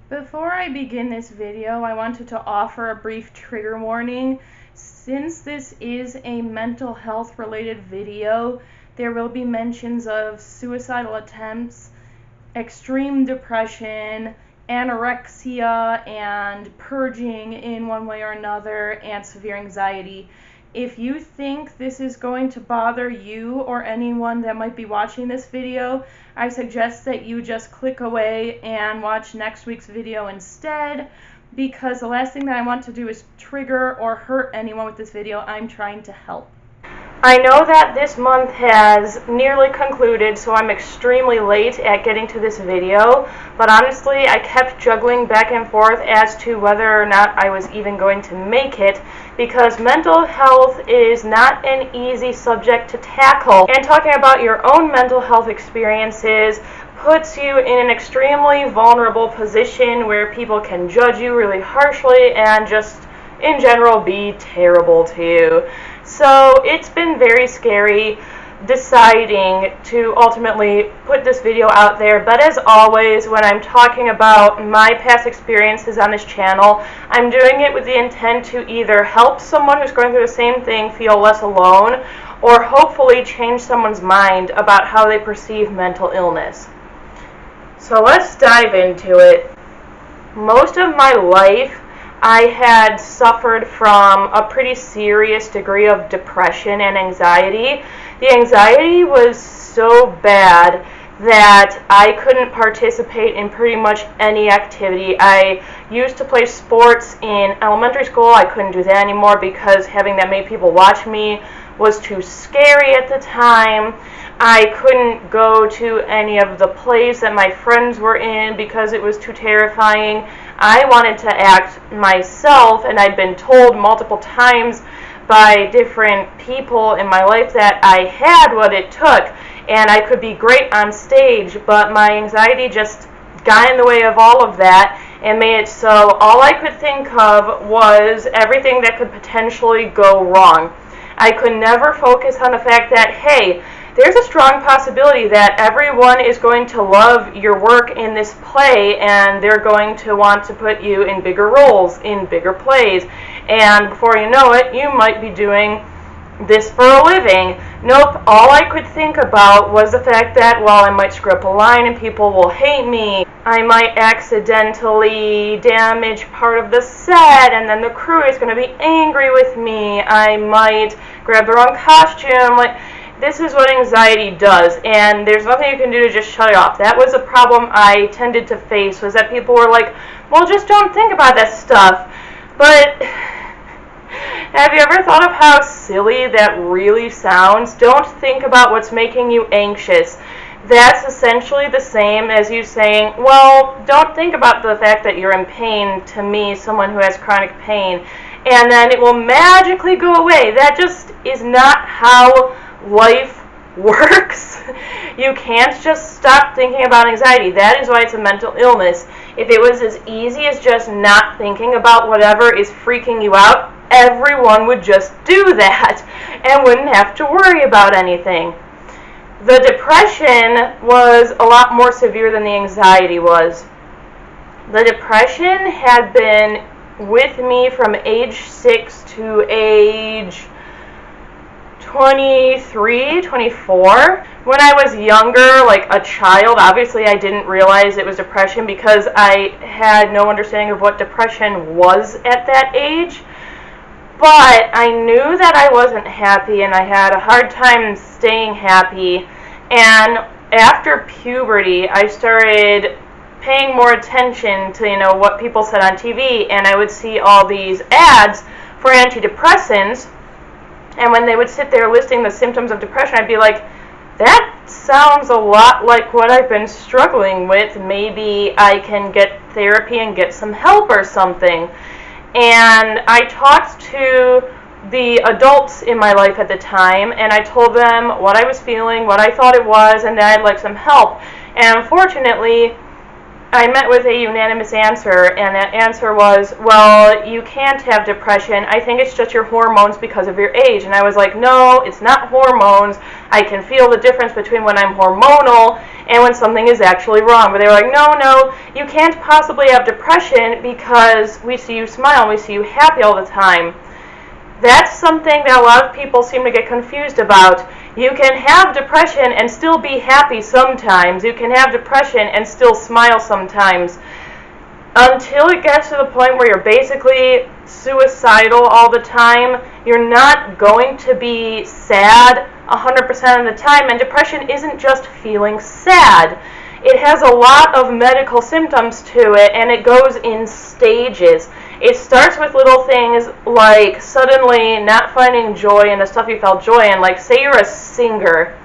Before I begin this video, I wanted to offer a brief trigger warning. Since this is a mental health related video, there will be mentions of suicidal attempts, extreme depression, anorexia, and purging in one way or another, and severe anxiety. If you think this is going to bother you or anyone that might be watching this video, I suggest that you just click away and watch next week's video instead, because the last thing that I want to do is trigger or hurt anyone with this video. I'm trying to help. I know that this month has nearly concluded, so I'm extremely late at getting to this video, but honestly, I kept juggling back and forth as to whether or not I was even going to make it, because mental health is not an easy subject to tackle, and talking about your own mental health experiences puts you in an extremely vulnerable position where people can judge you really harshly and just in general be terrible to you. So it's been very scary deciding to ultimately put this video out there, but as always, when I'm talking about my past experiences on this channel, I'm doing it with the intent to either help someone who's going through the same thing feel less alone, or hopefully change someone's mind about how they perceive mental illness. So let's dive into it. Most of my life, I had suffered from a pretty serious degree of depression and anxiety. The anxiety was so bad that I couldn't participate in pretty much any activity. I used to play sports in elementary school. I couldn't do that anymore because having that many people watch me was too scary at the time. I couldn't go to any of the plays that my friends were in because it was too terrifying. I wanted to act myself, and I'd been told multiple times by different people in my life that I had what it took and I could be great on stage, but my anxiety just got in the way of all of that and made it so all I could think of was everything that could potentially go wrong. I could never focus on the fact that, hey, there's a strong possibility that everyone is going to love your work in this play and they're going to want to put you in bigger roles, in bigger plays, and before you know it, you might be doing this for a living. Nope, all I could think about was the fact that, well, I might screw up a line and people will hate me. I might accidentally damage part of the set and then the crew is going to be angry with me. I might grab the wrong costume. This is what anxiety does, and there's nothing you can do to just shut it off. That was a problem I tended to face, was that people were like, well, just don't think about that stuff. But have you ever thought of how silly that really sounds? Don't think about what's making you anxious. That's essentially the same as you saying, well, don't think about the fact that you're in pain, to me, someone who has chronic pain, and then it will magically go away. That just is not how life works. You can't just stop thinking about anxiety. That is why it's a mental illness. If it was as easy as just not thinking about whatever is freaking you out, everyone would just do that and wouldn't have to worry about anything. The depression was a lot more severe than the anxiety was. The depression had been with me from age 6 to age 23, 24. When I was younger, like a child, obviously I didn't realize it was depression because I had no understanding of what depression was at that age. But I knew that I wasn't happy and I had a hard time staying happy. And after puberty, I started paying more attention to, what people said on TV, and I would see all these ads for antidepressants. And when they would sit there listing the symptoms of depression, I'd be like, that sounds a lot like what I've been struggling with. Maybe I can get therapy and get some help or something. And I talked to the adults in my life at the time, and I told them what I was feeling, what I thought it was, and that I'd like some help. And unfortunately, I met with a unanimous answer, and that answer was, well, you can't have depression. I think it's just your hormones because of your age. And I was like, no, it's not hormones. I can feel the difference between when I'm hormonal and when something is actually wrong. But they were like, no, you can't possibly have depression because we see you smile and we see you happy all the time. That's something that a lot of people seem to get confused about. You can have depression and still be happy sometimes. You can have depression and still smile sometimes. Until it gets to the point where you're basically suicidal all the time, you're not going to be sad 100% of the time. And depression isn't just feeling sad. It has a lot of medical symptoms to it, and it goes in stages. It starts with little things like suddenly not finding joy in the stuff you felt joy in. Like, say you're a singer.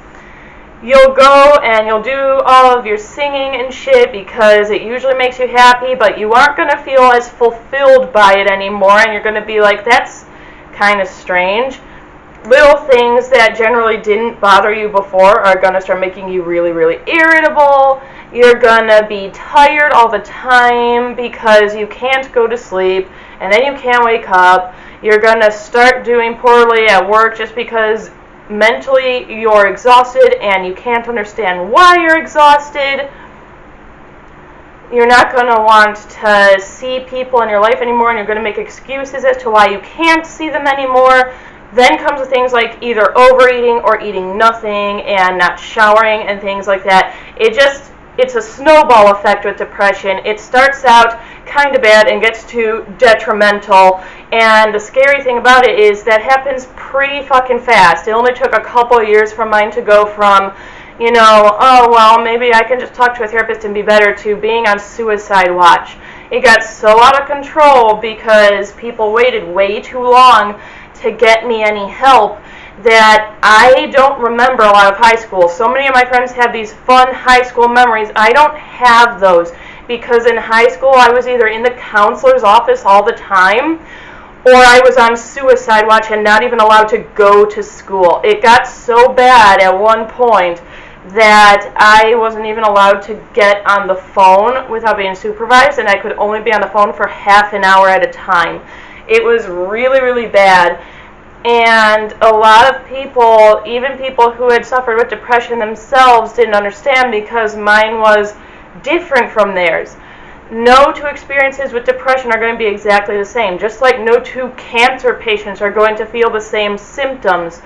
You'll go and you'll do all of your singing and shit because it usually makes you happy, but you aren't going to feel as fulfilled by it anymore, and you're going to be like, that's kind of strange. Little things that generally didn't bother you before are going to start making you really, really irritable. You're going to be tired all the time because you can't go to sleep, and then you can't wake up. You're going to start doing poorly at work just because mentally you're exhausted and you can't understand why you're exhausted. You're not going to want to see people in your life anymore, and you're going to make excuses as to why you can't see them anymore. Then comes the things like either overeating or eating nothing and not showering and things like that. It's a snowball effect with depression. It starts out kind of bad and gets to detrimental. And the scary thing about it is that happens pretty fucking fast. It only took a couple of years for mine to go from, oh, well, maybe I can just talk to a therapist and be better, to being on suicide watch. It got so out of control because people waited way too long to get me any help that I don't remember a lot of high school. So many of my friends have these fun high school memories. I don't have those because in high school I was either in the counselor's office all the time or I was on suicide watch and not even allowed to go to school. It got so bad at one point that I wasn't even allowed to get on the phone without being supervised, and I could only be on the phone for half an hour at a time. It was really, really bad. And a lot of people, even people who had suffered with depression themselves, didn't understand because mine was different from theirs. No two experiences with depression are going to be exactly the same, just like no two cancer patients are going to feel the same symptoms.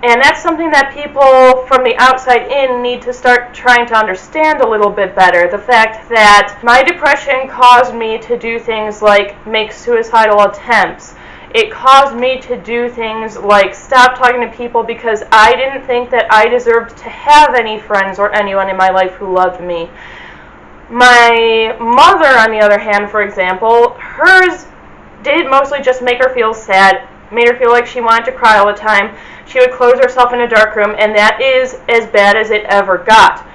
And that's something that people from the outside in need to start trying to understand a little bit better. The fact that my depression caused me to do things like make suicidal attempts. It caused me to do things like stop talking to people because I didn't think that I deserved to have any friends or anyone in my life who loved me. My mother, on the other hand, for example, hers did mostly just make her feel sad, made her feel like she wanted to cry all the time. She would close herself in a dark room, and that is as bad as it ever got.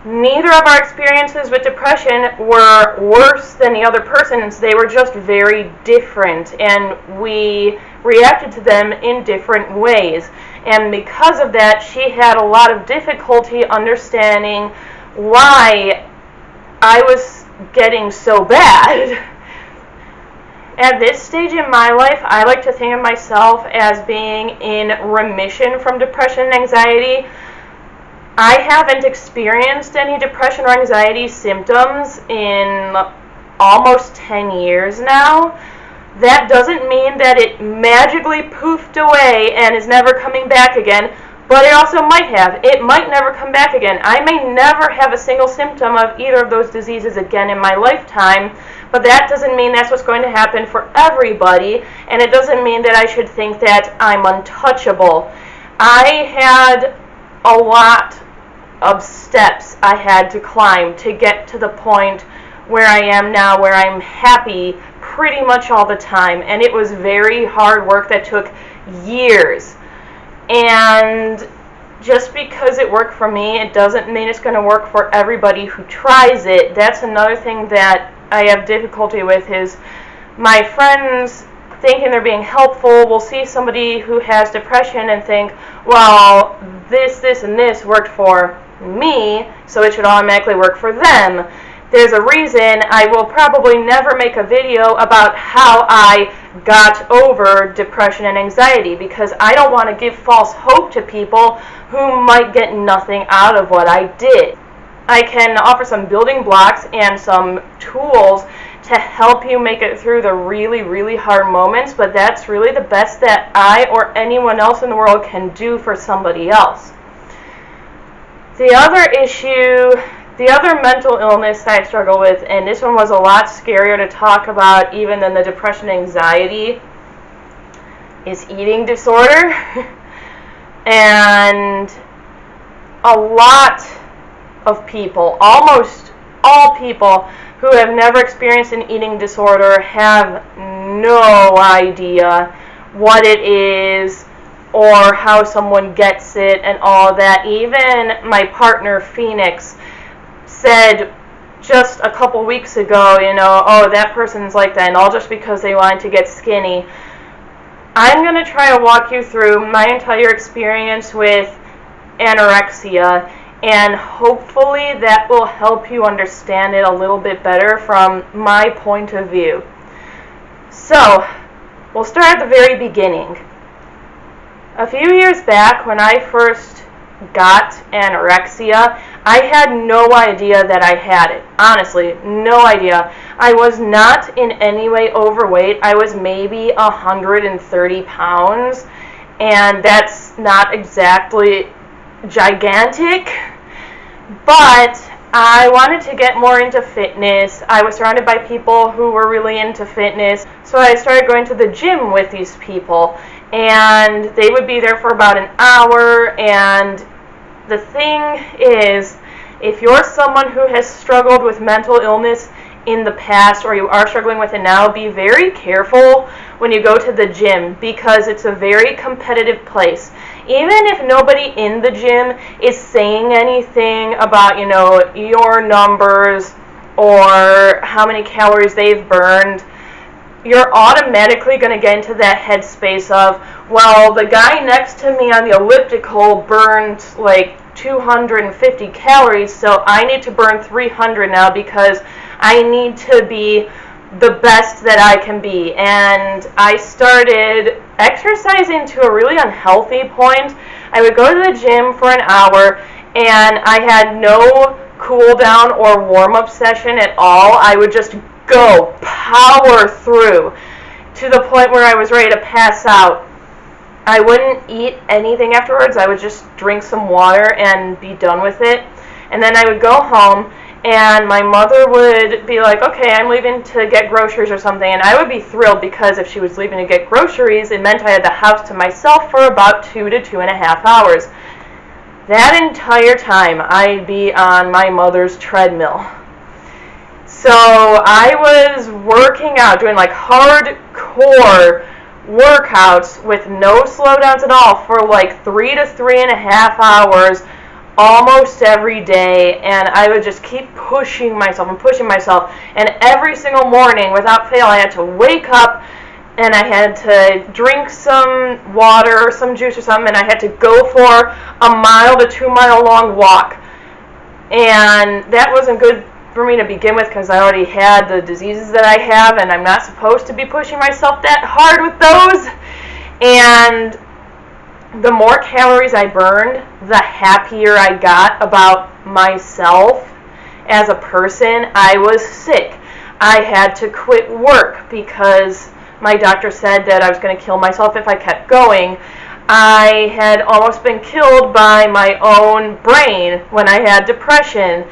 Neither of our experiences with depression were worse than the other person's. They were just very different, and we reacted to them in different ways. And because of that, she had a lot of difficulty understanding why I was getting so bad. At this stage in my life, I like to think of myself as being in remission from depression and anxiety. I haven't experienced any depression or anxiety symptoms in almost 10 years now. That doesn't mean that it magically poofed away and is never coming back again, but it also might have. It might never come back again. I may never have a single symptom of either of those diseases again in my lifetime, but that doesn't mean that's what's going to happen for everybody, and it doesn't mean that I should think that I'm untouchable. I had a lot of steps I had to climb to get to the point where I am now, where I'm happy pretty much all the time, and it was very hard work that took years. And just because it worked for me, it doesn't mean it's going to work for everybody who tries it. That's another thing that I have difficulty with, is my friends thinking they're being helpful will see somebody who has depression and think, well, this, and this worked for me, so it should automatically work for them. there's a reason I will probably never make a video about how I got over depression and anxiety, because I don't want to give false hope to people who might get nothing out of what I did. I can offer some building blocks and some tools to help you make it through the really, really hard moments, but that's really the best that I or anyone else in the world can do for somebody else. The other mental illness that I struggle with, and this one was a lot scarier to talk about even than the depression and anxiety, is eating disorder. And a lot of people, almost all people who have never experienced an eating disorder have no idea what it is or how someone gets it and all that. Even my partner Phoenix said just a couple weeks ago, oh, that person's like that, and all just because they wanted to get skinny. I'm going to try to walk you through my entire experience with anorexia, and hopefully that will help you understand it a little bit better from my point of view. So, we'll start at the very beginning. A few years back, when I first got anorexia, I had no idea that I had it. Honestly, no idea. I was not in any way overweight. I was maybe 130 pounds, and that's not exactly gigantic, but I wanted to get more into fitness. I was surrounded by people who were really into fitness, so I started going to the gym with these people, and they would be there for about an hour. And the thing is, if you're someone who has struggled with mental illness in the past, or you are struggling with it now, be very careful when you go to the gym, because it's a very competitive place. Even if nobody in the gym is saying anything about, your numbers or how many calories they've burned, you're automatically going to get into that headspace of, well, the guy next to me on the elliptical burned like 250 calories, so I need to burn 300 now because I need to be the best that I can be. And I started exercising to a really unhealthy point. I would go to the gym for an hour, and I had no cool down or warm-up session at all. I would just go power through to the point where I was ready to pass out. I wouldn't eat anything afterwards. I would just drink some water and be done with it. And then I would go home, and my mother would be like, okay, I'm leaving to get groceries or something. And I would be thrilled, because if she was leaving to get groceries, it meant I had the house to myself for about 2 to 2.5 hours. That entire time, I'd be on my mother's treadmill. So I was working out, doing like hardcore workouts with no slowdowns at all for like 3 to 3.5 hours almost every day, and I would just keep pushing myself, and every single morning without fail I had to wake up and I had to drink some water or some juice or something, and I had to go for a 1 to 2 mile long walk. And that wasn't good for me to begin with, because I already had the diseases that I have, and I'm not supposed to be pushing myself that hard with those. And the more calories I burned, the happier I got about myself as a person. I was sick. I had to quit work because my doctor said that I was going to kill myself if I kept going. I had almost been killed by my own brain when I had depression.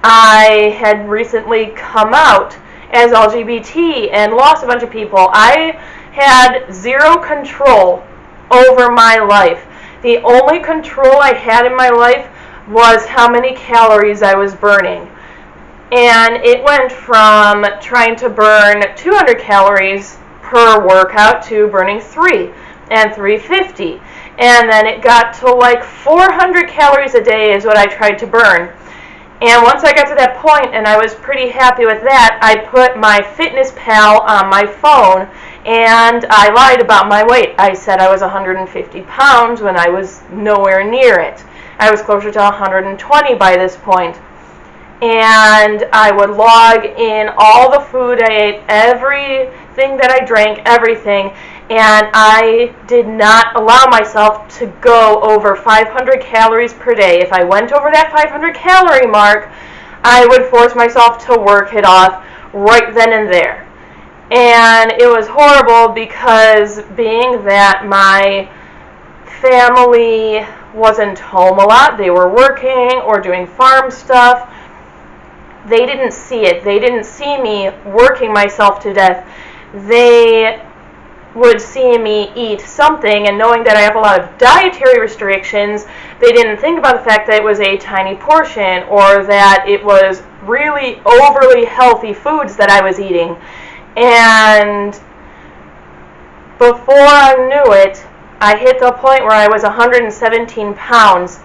I had recently come out as LGBT and lost a bunch of people. I had zero control over my life. The only control I had in my life was how many calories I was burning. And it went from trying to burn 200 calories per workout to burning 3 and 350. And then it got to like 400 calories a day is what I tried to burn. And once I got to that point, and I was pretty happy with that, I put my FitnessPal on my phone, and I lied about my weight. I said I was 150 pounds when I was nowhere near it. I was closer to 120 by this point. and I would log in all the food I ate, everything that I drank, everything, and I did not allow myself to go over 500 calories per day. If I went over that 500 calorie mark, I would force myself to work it off right then and there. And it was horrible because being that my family wasn't home a lot, they were working or doing farm stuff, they didn't see it. They didn't see me working myself to death. They would see me eat something, and knowing that I have a lot of dietary restrictions, they didn't think about the fact that it was a tiny portion or that it was really overly healthy foods that I was eating. And before I knew it, I hit the point where I was 117 pounds.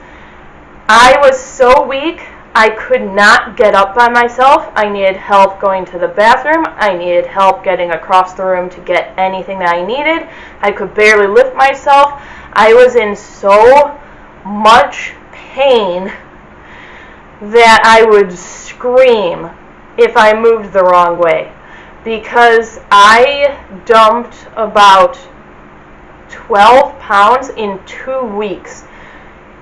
I was so weak, I could not get up by myself. I needed help going to the bathroom. I needed help getting across the room to get anything that I needed. I could barely lift myself. I was in so much pain that I would scream if I moved the wrong way, because I dumped about 12 pounds in 2 weeks.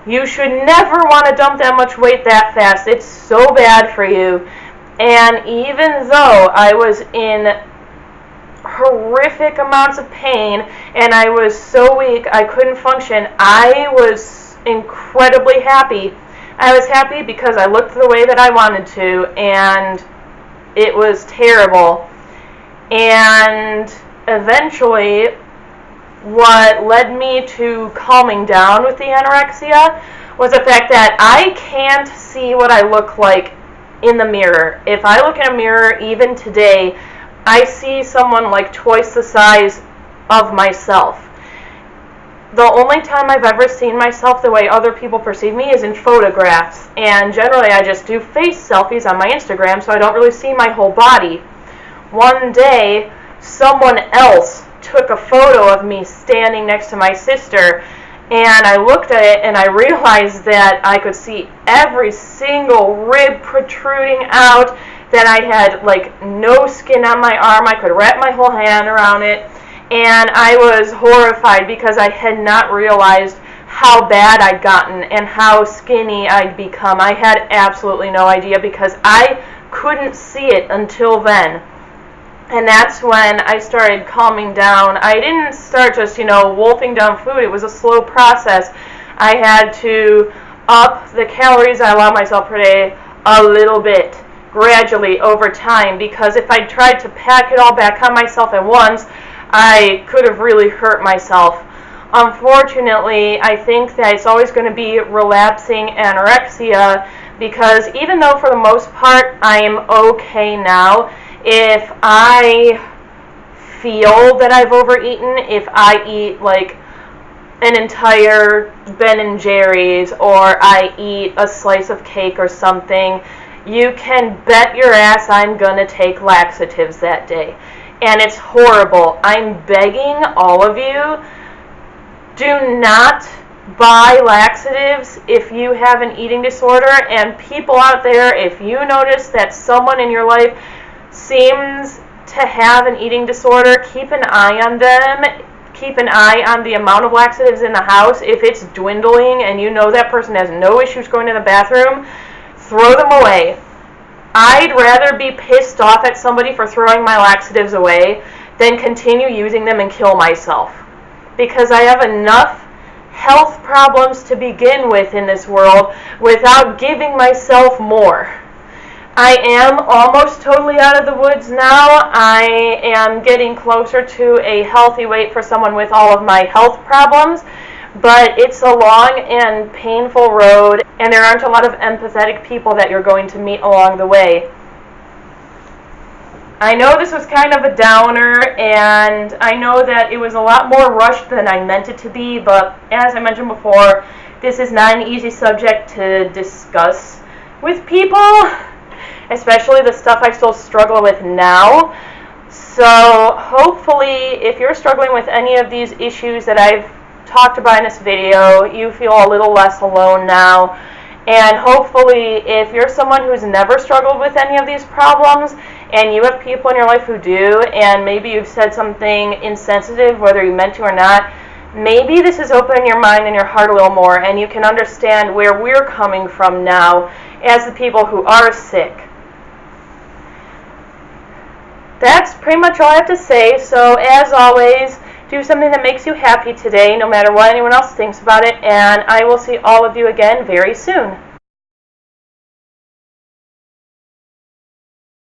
You should never want to dump that much weight that fast. It's so bad for you. And even though I was in horrific amounts of pain and I was so weak I couldn't function, I was incredibly happy. I was happy because I looked the way that I wanted to, and it was terrible. And eventually, what led me to calming down with the anorexia was the fact that I can't see what I look like in the mirror. If I look in a mirror even today, I see someone like twice the size of myself. The only time I've ever seen myself the way other people perceive me is in photographs, and generally I just do face selfies on my Instagram, so I don't really see my whole body. One day, someone else took a photo of me standing next to my sister, and I looked at it and I realized that I could see every single rib protruding out, that I had like no skin on my arm. I could wrap my whole hand around it, and I was horrified because I had not realized how bad I'd gotten and how skinny I'd become. I had absolutely no idea because I couldn't see it until then. And that's when I started calming down. I didn't start just, wolfing down food. It was a slow process. I had to up the calories I allow myself per day a little bit, gradually over time, because if I tried to pack it all back on myself at once, I could have really hurt myself. Unfortunately, I think that it's always going to be relapsing anorexia, because even though for the most part I'm okay now, if I feel that I've overeaten, if I eat like an entire Ben & Jerry's or I eat a slice of cake or something, you can bet your ass I'm gonna take laxatives that day. And it's horrible. I'm begging all of you, do not buy laxatives if you have an eating disorder. And people out there, if you notice that someone in your life seems to have an eating disorder, keep an eye on them. Keep an eye on the amount of laxatives in the house. If it's dwindling and you know that person has no issues going to the bathroom, throw them away. I'd rather be pissed off at somebody for throwing my laxatives away than continue using them and kill myself. Because I have enough health problems to begin with in this world without giving myself more. I am almost totally out of the woods now. I am getting closer to a healthy weight for someone with all of my health problems, but it's a long and painful road, and there aren't a lot of empathetic people that you're going to meet along the way. I know this was kind of a downer, and I know that it was a lot more rushed than I meant it to be, but as I mentioned before, this is not an easy subject to discuss with people, especially the stuff I still struggle with now. So hopefully, if you're struggling with any of these issues that I've talked about in this video, you feel a little less alone now, And hopefully, if you're someone who's never struggled with any of these problems, and you have people in your life who do, and maybe you've said something insensitive, whether you meant to or not, maybe this is opening your mind and your heart a little more, and you can understand where we're coming from now as the people who are sick. That's pretty much all I have to say. So as always, do something that makes you happy today, no matter what anyone else thinks about it, and I will see all of you again very soon.